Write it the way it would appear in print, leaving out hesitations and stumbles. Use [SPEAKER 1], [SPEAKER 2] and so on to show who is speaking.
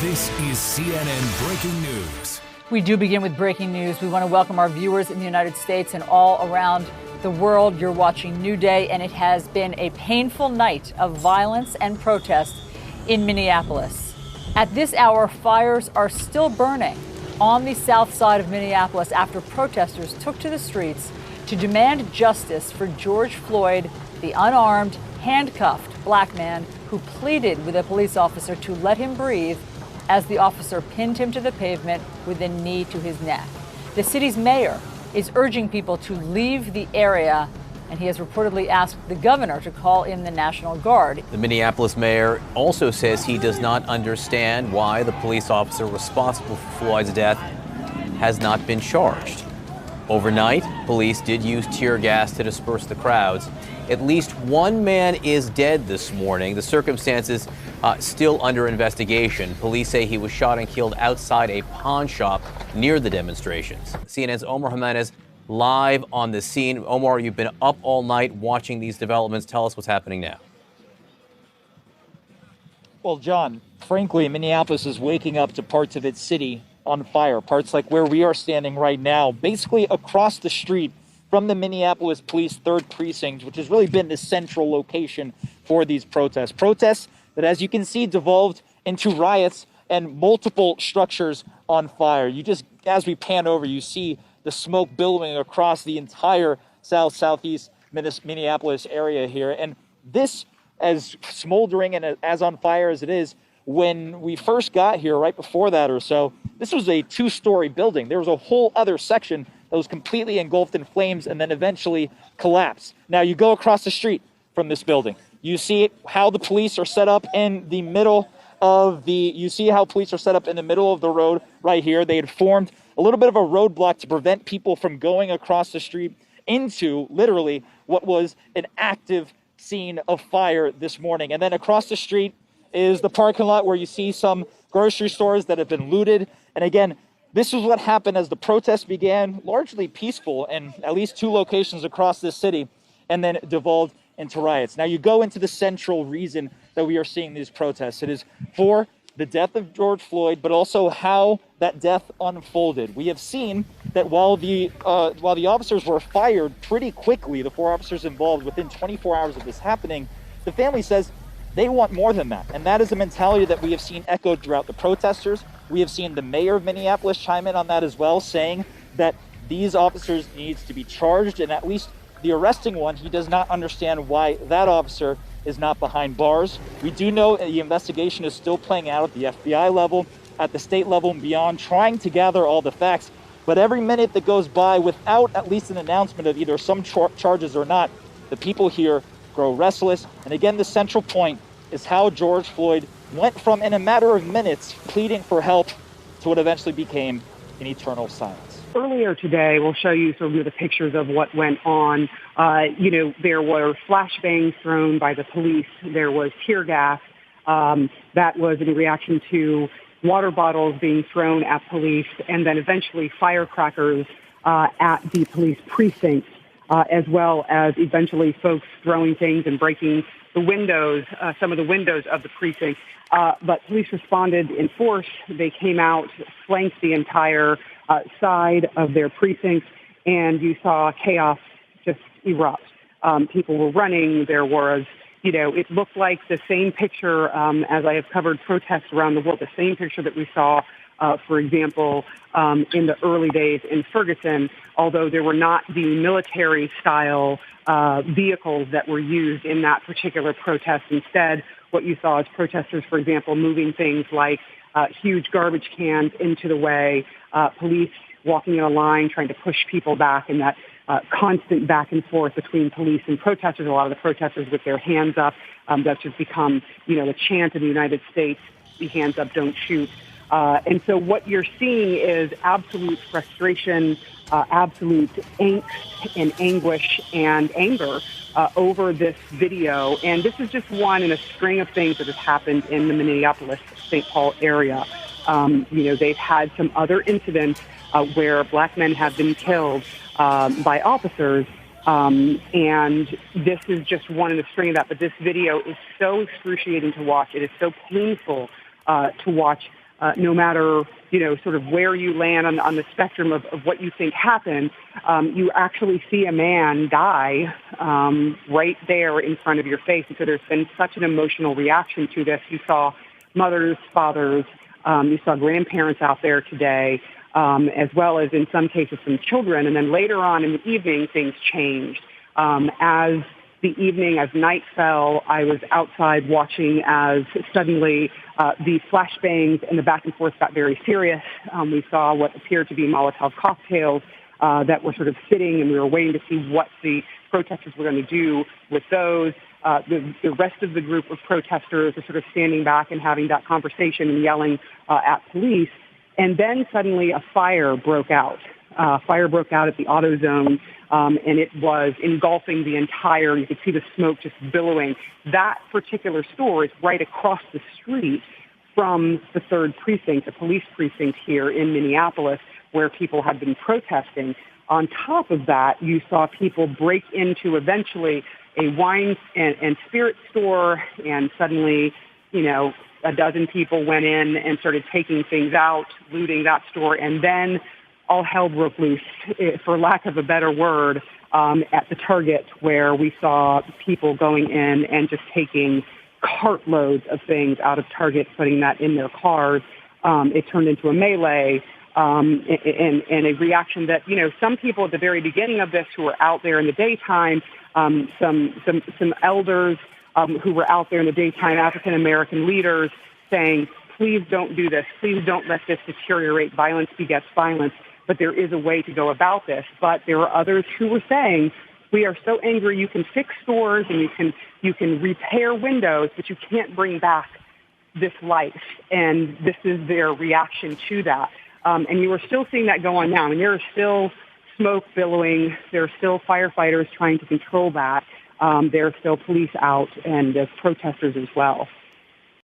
[SPEAKER 1] This is CNN Breaking News.
[SPEAKER 2] We do begin with breaking news. We want to welcome our viewers in the United States and all around the world. You're watching New Day, and it has been a painful night of violence and protest in Minneapolis. At this hour, fires are still burning on the south side of Minneapolis after protesters took to the streets to demand justice for George Floyd, the unarmed, handcuffed black man who pleaded with a police officer to let him breathe as the officer pinned him to the pavement with a knee to his neck. The city's mayor is urging people to leave the area, and he has reportedly asked the governor to call in the National Guard.
[SPEAKER 3] The Minneapolis mayor also says he does not understand why the police officer responsible for Floyd's death has not been charged. Overnight, police did use tear gas to disperse the crowds. At least one man is dead this morning. The circumstances still under investigation. Police say he was shot and killed outside a pawn shop near the demonstrations. CNN's Omar Jimenez live on the scene. Omar, you've been up all night watching these developments. Tell us what's happening now.
[SPEAKER 4] Well, John, frankly, Minneapolis is waking up to parts of its city on fire. Parts like where we are standing right now, basically across the street from the Minneapolis Police 3rd Precinct, which has really been the central location for these protests. Protests that, as you can see, devolved into riots and multiple structures on fire. You just, as we pan over, you see the smoke billowing across the entire southeast Minneapolis area here. And this, as smoldering and as on fire as it is, when we first got here, right before that or so, this was a 2-story building. There was a whole other section that was completely engulfed in flames and then eventually collapsed. Now you go across the street from this building. You see how the police are set up in the middle of the road right here. They had formed a little bit of a roadblock to prevent people from going across the street into literally what was an active scene of fire this morning. And then across the street is the parking lot where you see some grocery stores that have been looted. And again, this is what happened as the protests began, largely peaceful in at least 2 locations across this city, and then devolved into riots. Now you go into the central reason that we are seeing these protests. It is for the death of George Floyd, but also how that death unfolded. We have seen that while the officers were fired pretty quickly, the 4 officers involved within 24 hours of this happening, the family says they want more than that. And that is a mentality that we have seen echoed throughout the protesters. We have seen the mayor of Minneapolis chime in on that as well, saying that these officers needs to be charged, and at least the arresting one, he does not understand why that officer is not behind bars. We do know the investigation is still playing out at the FBI level, at the state level and beyond, trying to gather all the facts. But every minute that goes by without at least an announcement of either some charges or not, the people here grow restless. And again, the central point is how George Floyd went from, in a matter of minutes, pleading for help to what eventually became an eternal silence.
[SPEAKER 5] Earlier today, we'll show you some of the pictures of what went on. There were flashbangs thrown by the police. There was tear gas. That was in reaction to water bottles being thrown at police, and then eventually firecrackers at the police precinct, as well as eventually folks throwing things and breaking the windows, some of the windows of the precinct. But police responded in force. They came out, flanked the entire side of their precinct, and you saw chaos just erupt. People were running. There was, it looked like the same picture, as I have covered protests around the world, the same picture that we saw, for example, in the early days in Ferguson, although there were not the military-style vehicles that were used in that particular protest. Instead, what you saw is protesters, for example, moving things like huge garbage cans into the way, police walking in a line trying to push people back, and that constant back and forth between police and protesters. A lot of the protesters with their hands up. That's just become, the chant in the United States, the hands up, don't shoot. And so what you're seeing is absolute frustration, absolute angst and anguish and anger over this video. And this is just one in a string of things that has happened in the Minneapolis-St. Paul area. They've had some other incidents where black men have been killed by officers. And this is just one in a string of that. But this video is so excruciating to watch. It is so painful to watch no matter, sort of where you land on the spectrum of what you think happened, you actually see a man die right there in front of your face. And so there's been such an emotional reaction to this. You saw mothers, fathers, you saw grandparents out there today, as well as in some cases some children. And then later on in the evening, things changed. As night fell, I was outside watching as suddenly the flashbangs and the back and forth got very serious. We saw what appeared to be Molotov cocktails that were sort of sitting, and we were waiting to see what the protesters were going to do with those. The rest of the group of protesters are sort of standing back and having that conversation and yelling at police. And then suddenly a fire broke out. Fire broke out at the AutoZone, and it was engulfing the entire, you could see the smoke just billowing. That particular store is right across the street from the 3rd precinct, the police precinct here in Minneapolis, where people had been protesting. On top of that, you saw people break into eventually a wine and spirit store, and suddenly, a dozen people went in and started taking things out, looting that store, and then all hell broke loose, for lack of a better word, at the Target, where we saw people going in and just taking cartloads of things out of Target, putting that in their cars. It turned into a melee and a reaction that, some people at the very beginning of this who were out there in the daytime, some elders who were out there in the daytime, African-American leaders saying, please don't do this. Please don't let this deteriorate. Violence begets violence. But there is a way to go about this. But there are others who were saying, we are so angry, you can fix stores and you can repair windows, but you can't bring back this life. And this is their reaction to that. And you are still seeing that go on now. And there is still smoke billowing. There are still firefighters trying to control that. There are still police out and protesters as well.